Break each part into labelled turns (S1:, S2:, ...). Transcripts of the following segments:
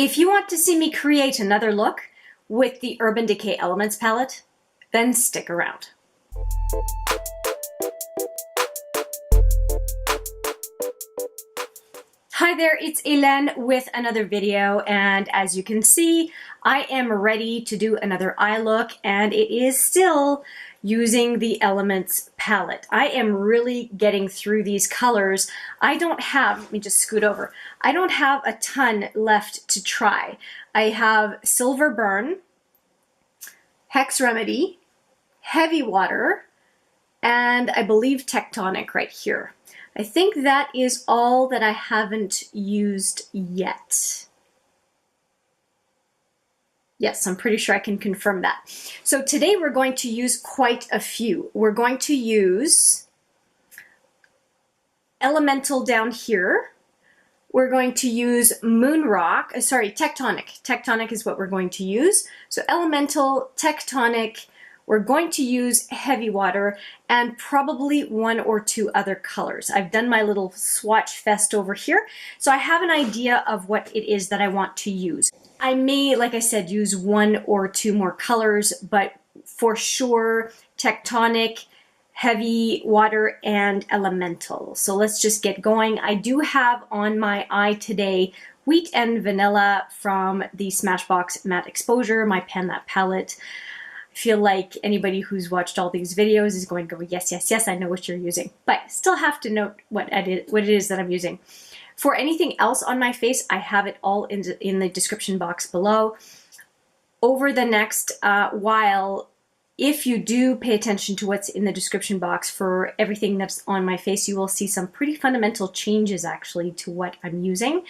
S1: If you want to see me create another look with the Urban Decay Elements Palette, then stick around. Hi there, it's Hélène with another video, and as you can see, I am ready to do another eye look, and it is still using the Elements palette. I am really getting through these colors. I don't have, let me just scoot over, I don't have a ton left to try. I have Silver Burn, Hex Remedy, Heavy Water, and I believe Tectonic right here. I think that is all that I haven't used yet. Yes, I'm pretty sure I can confirm that. So today we're going to use quite a few. We're going to use Elemental down here. We're going to use Tectonic. Tectonic is what we're going to use. So Elemental, Tectonic, we're going to use Heavy Water, and probably one or two other colors. I've done my little swatch fest over here, so I have an idea of what it is that I want to use. I may, like I said, use one or two more colors, but for sure, Tectonic, Heavy Water, and Elemental. So let's just get going. I do have on my eye today Wheat and Vanilla from the Smashbox Matte Exposure, my Pan That palette. I feel like anybody who's watched all these videos is going to go, yes, yes, yes, I know what you're using. But still have to note what it is that I'm using. For anything else on my face, I have it all in the description box below. Over the next while, if you do pay attention to what's in the description box for everything that's on my face, you will see some pretty fundamental changes actually to what I'm using.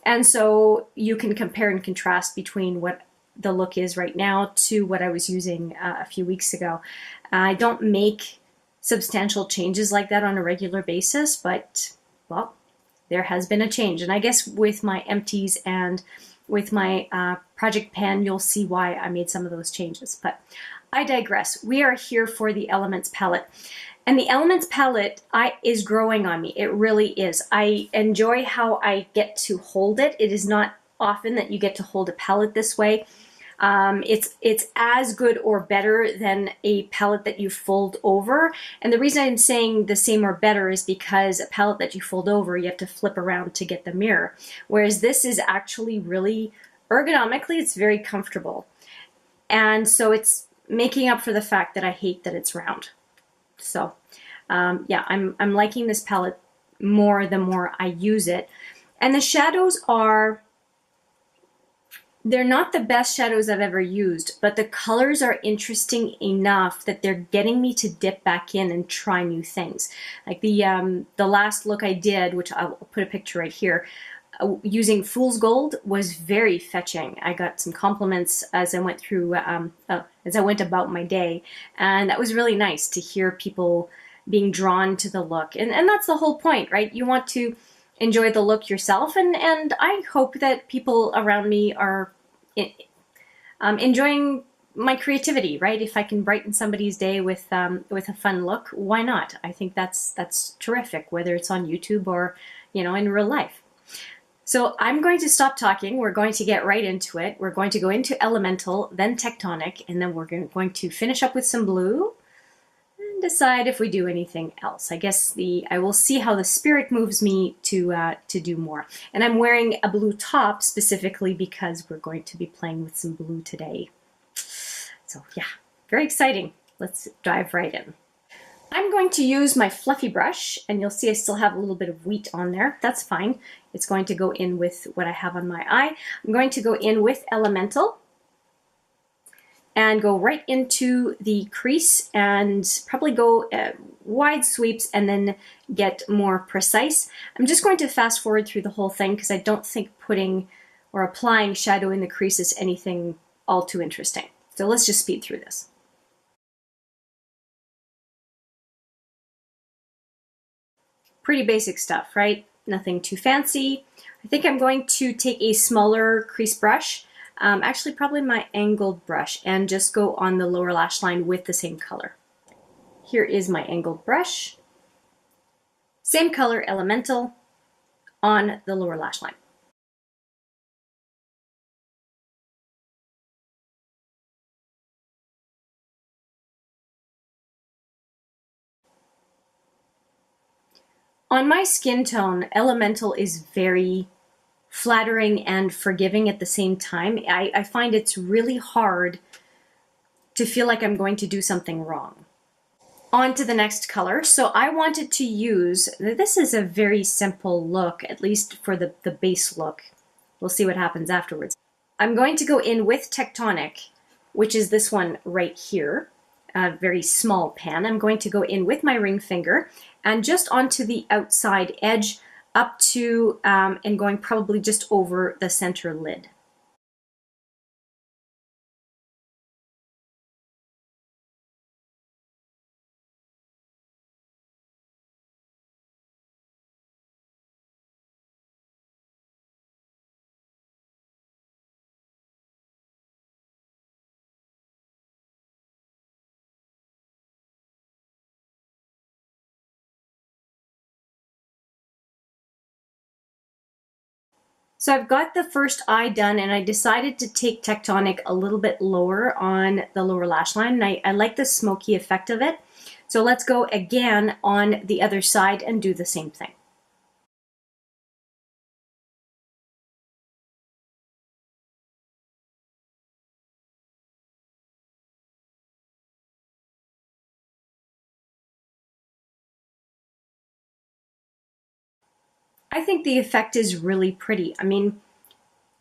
S1: And so you can compare and contrast between what the look is right now to what I was using a few weeks ago. I don't make substantial changes like that on a regular basis, but well, there has been a change. And I guess with my empties and with my project pan, you'll see why I made some of those changes. But I digress. We are here for the Elements palette. And the Elements palette is growing on me. It really is. I enjoy how I get to hold it. It is not often that you get to hold a palette this way. It's as good or better than a palette that you fold over. And the reason I'm saying the same or better is because a palette that you fold over, you have to flip around to get the mirror. Whereas this is actually really ergonomically, it's very comfortable. And so it's making up for the fact that I hate that it's round. So yeah, I'm liking this palette more the more I use it. And the shadows they're not the best shadows I've ever used, but the colors are interesting enough that they're getting me to dip back in and try new things. Like the last look I did, which I'll put a picture right here, using Fool's Gold was very fetching. I got some compliments as I went through, as I went about my day, and that was really nice to hear people being drawn to the look. And that's the whole point, right? You want to enjoy the look yourself, and I hope that people around me are enjoying my creativity, right? If I can brighten somebody's day with a fun look, why not? I think that's terrific, whether it's on YouTube or, you know, in real life. So I'm going to stop talking. We're going to get right into it. We're going to go into Elemental, then Tectonic, and then we're going to finish up with some blue and decide if we do anything else. I guess I will see how the spirit moves me to do more. And I'm wearing a blue top specifically because we're going to be playing with some blue today. So yeah, very exciting. Let's dive right in. I'm going to use my fluffy brush, and you'll see I still have a little bit of wheat on there. That's fine. It's going to go in with what I have on my eye. I'm going to go in with Elemental and go right into the crease and probably go wide sweeps and then get more precise. I'm just going to fast forward through the whole thing because I don't think putting or applying shadow in the crease is anything all too interesting. So let's just speed through this. Pretty basic stuff, right? Nothing too fancy. I think I'm going to take a smaller crease brush, actually probably my angled brush, and just go on the lower lash line with the same color. Here is my angled brush. Same color, Elemental, on the lower lash line. On my skin tone, Elemental is very flattering and forgiving at the same time. I find it's really hard to feel like I'm going to do something wrong. On to the next color. So I wanted to use, this is a very simple look, at least for the base look. We'll see what happens afterwards. I'm going to go in with Tectonic, which is this one right here, a very small pan. I'm going to go in with my ring finger and just onto the outside edge up to, and going probably just over the center lid. So I've got the first eye done, and I decided to take Tectonic a little bit lower on the lower lash line. And I like the smoky effect of it. So let's go again on the other side and do the same thing. I think the effect is really pretty. I mean,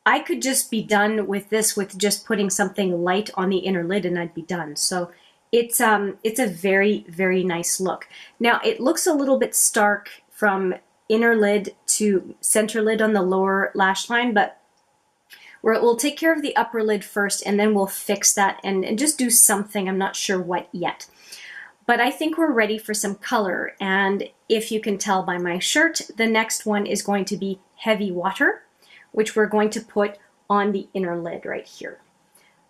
S1: I could just be done with this with just putting something light on the inner lid and I'd be done. So it's a very, very nice look. Now it looks a little bit stark from inner lid to center lid on the lower lash line, but we'll take care of the upper lid first and then we'll fix that and just do something. I'm not sure what yet. But I think we're ready for some color. And if you can tell by my shirt, the next one is going to be Heavy Water, which we're going to put on the inner lid right here.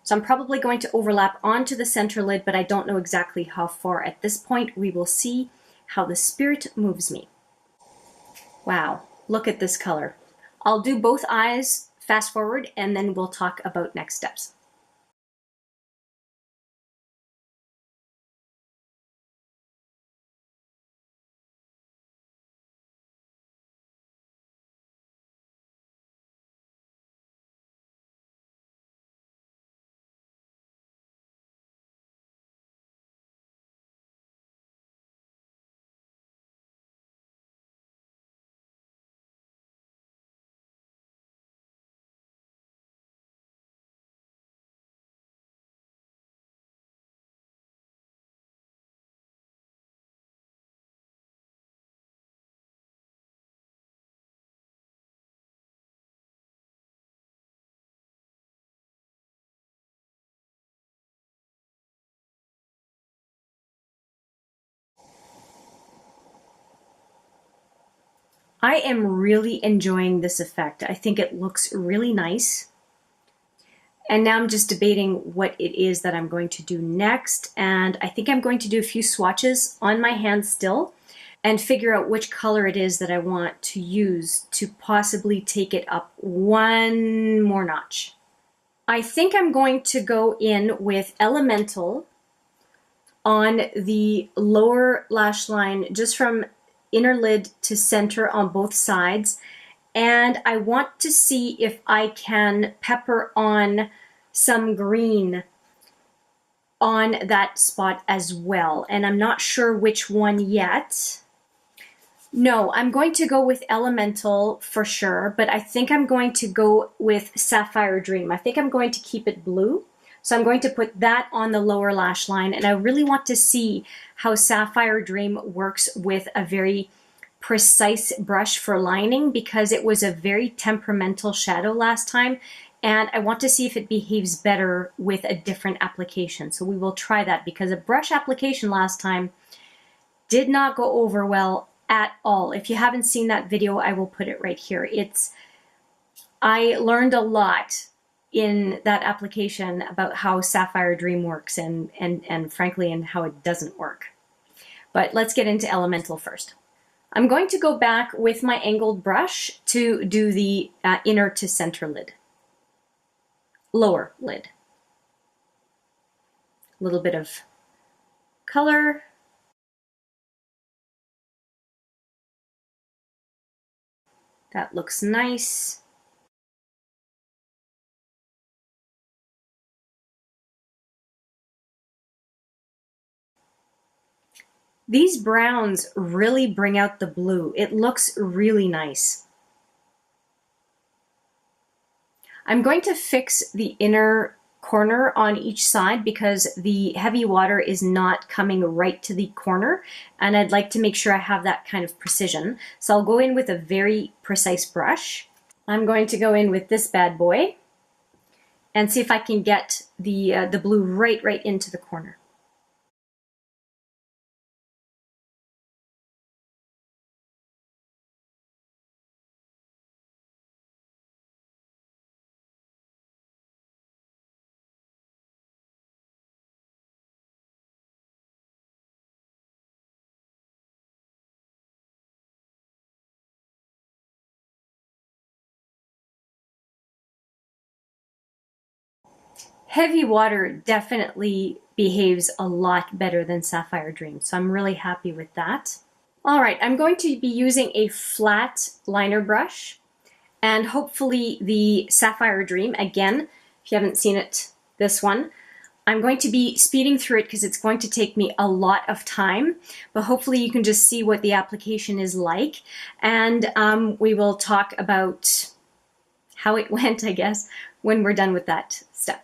S1: So I'm probably going to overlap onto the center lid, but I don't know exactly how far at this point. We will see how the spirit moves me. Wow, look at this color. I'll do both eyes fast forward and then we'll talk about next steps. I am really enjoying this effect. I think it looks really nice. And now I'm just debating what it is that I'm going to do next. And I think I'm going to do a few swatches on my hand still and figure out which color it is that I want to use to possibly take it up one more notch. I think I'm going to go in with Elemental on the lower lash line, just from inner lid to center on both sides. And I want to see if I can pepper on some green on that spot as well. And I'm not sure which one yet. No, I'm going to go with Elemental for sure, but I think I'm going to go with Sapphire Dream. I think I'm going to keep it blue. So I'm going to put that on the lower lash line, and I really want to see how Sapphire Dream works with a very precise brush for lining, because it was a very temperamental shadow last time, and I want to see if it behaves better with a different application. So we will try that, because a brush application last time did not go over well at all. If you haven't seen that video, I will put it right here. I learned a lot in that application about how Sapphire Dream works and frankly, and how it doesn't work. But let's get into Elemental first. I'm going to go back with my angled brush to do the inner to center lid. Lower lid. A little bit of color. That looks nice. These browns really bring out the blue. It looks really nice. I'm going to fix the inner corner on each side because the heavy water is not coming right to the corner, and I'd like to make sure I have that kind of precision. So I'll go in with a very precise brush. I'm going to go in with this bad boy and see if I can get the blue right into the corner. Heavy water definitely behaves a lot better than Sapphire Dream, so I'm really happy with that. All right, I'm going to be using a flat liner brush and hopefully the Sapphire Dream. Again, if you haven't seen it, this one, I'm going to be speeding through it because it's going to take me a lot of time, but hopefully you can just see what the application is like, and we will talk about how it went, I guess, when we're done with that step.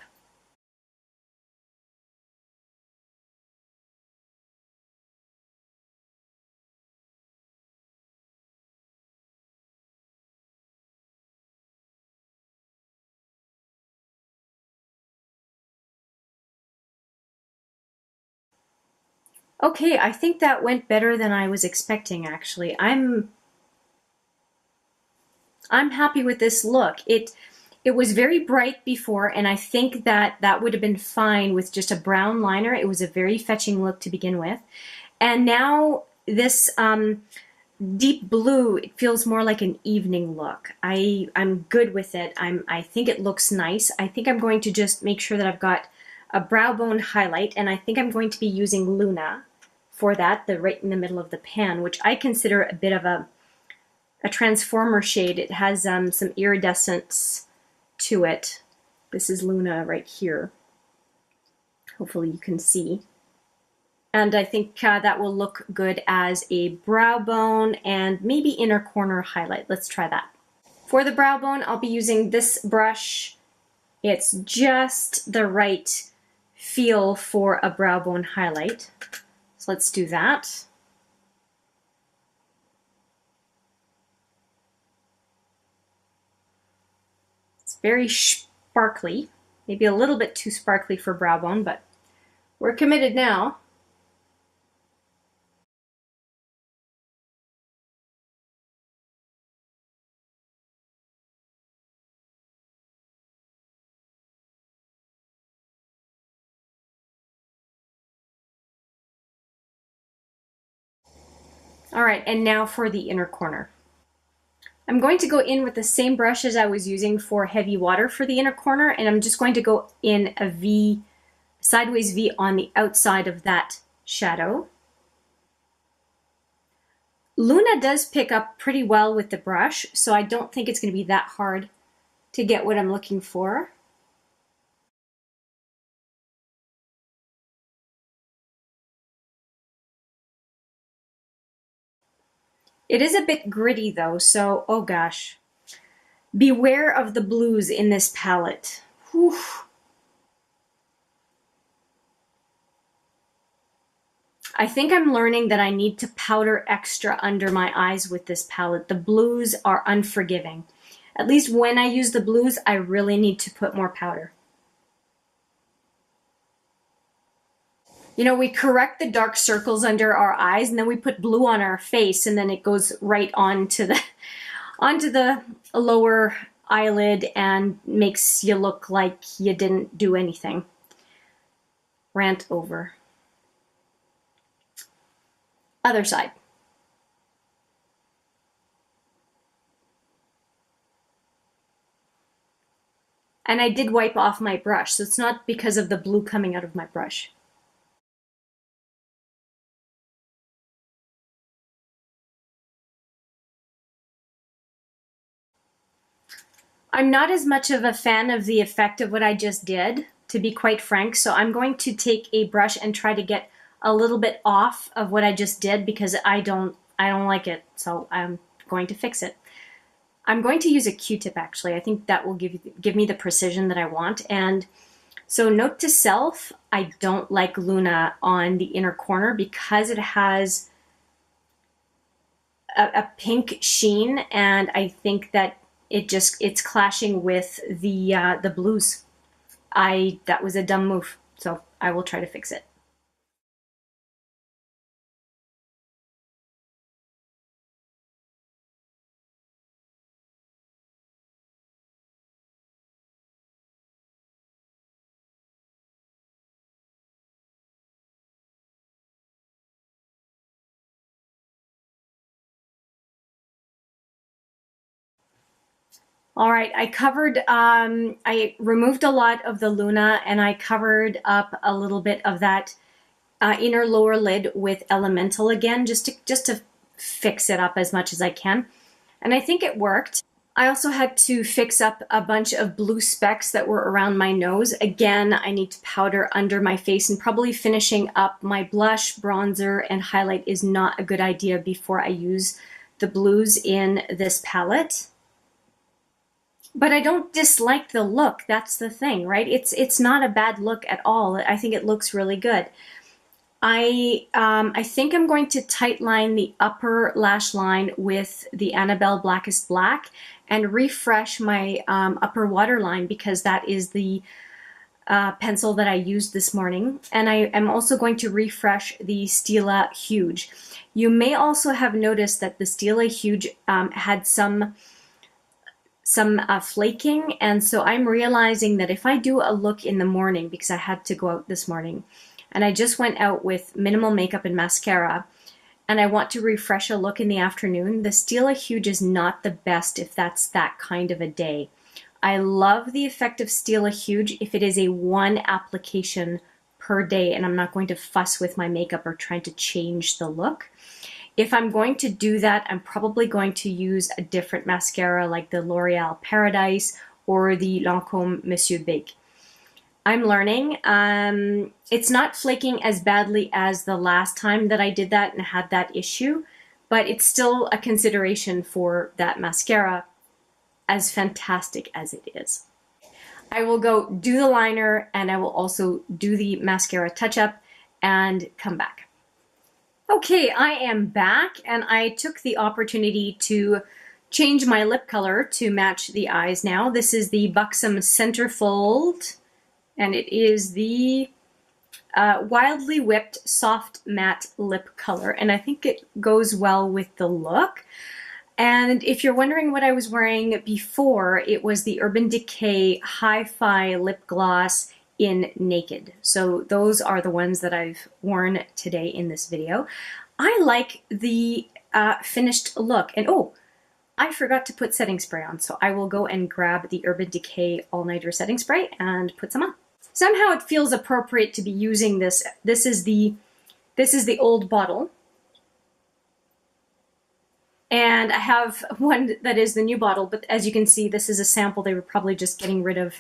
S1: Okay, I think that went better than I was expecting, actually. I'm happy with this look. It was very bright before, and I think that would have been fine with just a brown liner. It was a very fetching look to begin with. And now this deep blue, it feels more like an evening look. I'm good with it. I think it looks nice. I think I'm going to just make sure that I've got a brow bone highlight, and I think I'm going to be using Luna for that, right in the middle of the pan, which I consider a bit of a transformer shade. It has some iridescence to it. This is Luna right here. Hopefully you can see. And I think that will look good as a brow bone and maybe inner corner highlight. Let's try that. For the brow bone, I'll be using this brush. It's just the right feel for a brow bone highlight. So let's do that. It's very sparkly, maybe a little bit too sparkly for brow bone, but we're committed now. All right, and now for the inner corner. I'm going to go in with the same brush as I was using for heavy water for the inner corner, and I'm just going to go in a V, sideways V on the outside of that shadow. Luna does pick up pretty well with the brush, so I don't think it's going to be that hard to get what I'm looking for. It is a bit gritty though, so oh gosh. Beware of the blues in this palette. Whew. I think I'm learning that I need to powder extra under my eyes with this palette. The blues are unforgiving. At least when I use the blues, I really need to put more powder. You know, we correct the dark circles under our eyes, and then we put blue on our face, and then it goes right onto the lower eyelid and makes you look like you didn't do anything. Rant over. Other side. And I did wipe off my brush, so it's not because of the blue coming out of my brush. I'm not as much of a fan of the effect of what I just did, to be quite frank, so I'm going to take a brush and try to get a little bit off of what I just did because I don't like it, so I'm going to fix it. I'm going to use a Q-tip actually. I think that will give me the precision that I want. And so note to self, I don't like Luna on the inner corner because it has a pink sheen, and I think that it's clashing with the blues. That was a dumb move, so I will try to fix it. All right, I removed a lot of the Luna and I covered up a little bit of that inner lower lid with Elemental again, just to fix it up as much as I can. And I think it worked. I also had to fix up a bunch of blue specks that were around my nose. Again, I need to powder under my face, and probably finishing up my blush, bronzer, and highlight is not a good idea before I use the blues in this palette. But I don't dislike the look. That's the thing, right? It's not a bad look at all. I think it looks really good. I think I'm going to tightline the upper lash line with the Annabelle Blackest Black and refresh my upper waterline because that is the pencil that I used this morning. And I am also going to refresh the Stila Huge. You may also have noticed that the Stila Huge had some flaking, and so I'm realizing that if I do a look in the morning, because I had to go out this morning, and I just went out with minimal makeup and mascara, and I want to refresh a look in the afternoon, the Stila Huge is not the best if that's that kind of a day. I love the effect of Stila Huge if it is a one application per day and I'm not going to fuss with my makeup or trying to change the look. If I'm going to do that, I'm probably going to use a different mascara like the L'Oreal Paradise or the Lancôme Monsieur Big. I'm learning. It's not flaking as badly as the last time that I did that and had that issue, but it's still a consideration for that mascara, as fantastic as it is. I will go do the liner and I will also do the mascara touch-up and come back. Okay, I am back and I took the opportunity to change my lip color to match the eyes now. This is the Buxom Centerfold and it is the Wildly Whipped Soft Matte Lip Color, and I think it goes well with the look. And if you're wondering what I was wearing before, it was the Urban Decay Hi-Fi Lip Gloss in Naked. So those are the ones that I've worn today in this video. I like the finished look. And oh, I forgot to put setting spray on, so I will go and grab the Urban Decay All Nighter setting spray and put some on. Somehow it feels appropriate to be using this. This is the old bottle. And I have one that is the new bottle, but as you can see, this is a sample. They were probably just getting rid of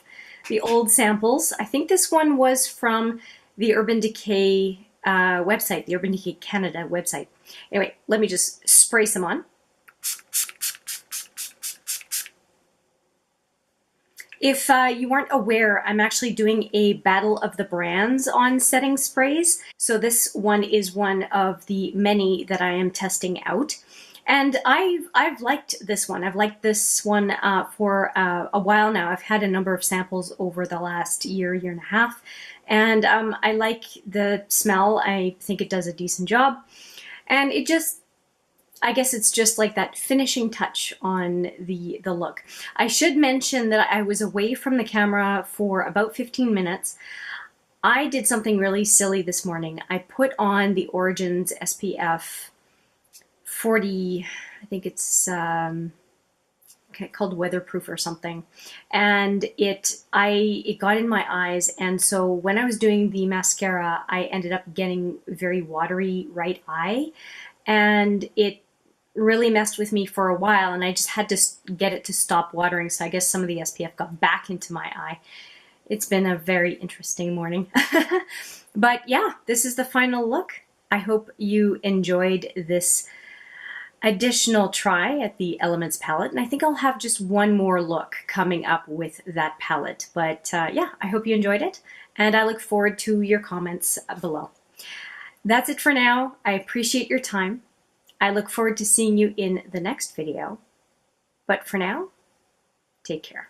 S1: the old samples. I think this one was from the Urban Decay website, the Urban Decay Canada website. Anyway, let me just spray some on. If you weren't aware, I'm actually doing a battle of the brands on setting sprays. So this one is one of the many that I am testing out. And I've liked this one. I've liked this one for a while now. I've had a number of samples over the last year and a half. And I like the smell. I think it does a decent job. And it just, I guess it's just like that finishing touch on the look. I should mention that I was away from the camera for about 15 minutes. I did something really silly this morning. I put on the Origins SPF 40, I think it's called Weatherproof or something. And it got in my eyes, and so when I was doing the mascara, I ended up getting very watery right eye. And really messed with me for a while, and I just had to get it to stop watering, so I guess some of the SPF got back into my eye. It's been a very interesting morning. But yeah, this is the final look. I hope you enjoyed this additional try at the Elements palette, and I think I'll have just one more look coming up with that palette. But yeah, I hope you enjoyed it, and I look forward to your comments below. That's it for now. I appreciate your time. I look forward to seeing you in the next video. But for now, take care.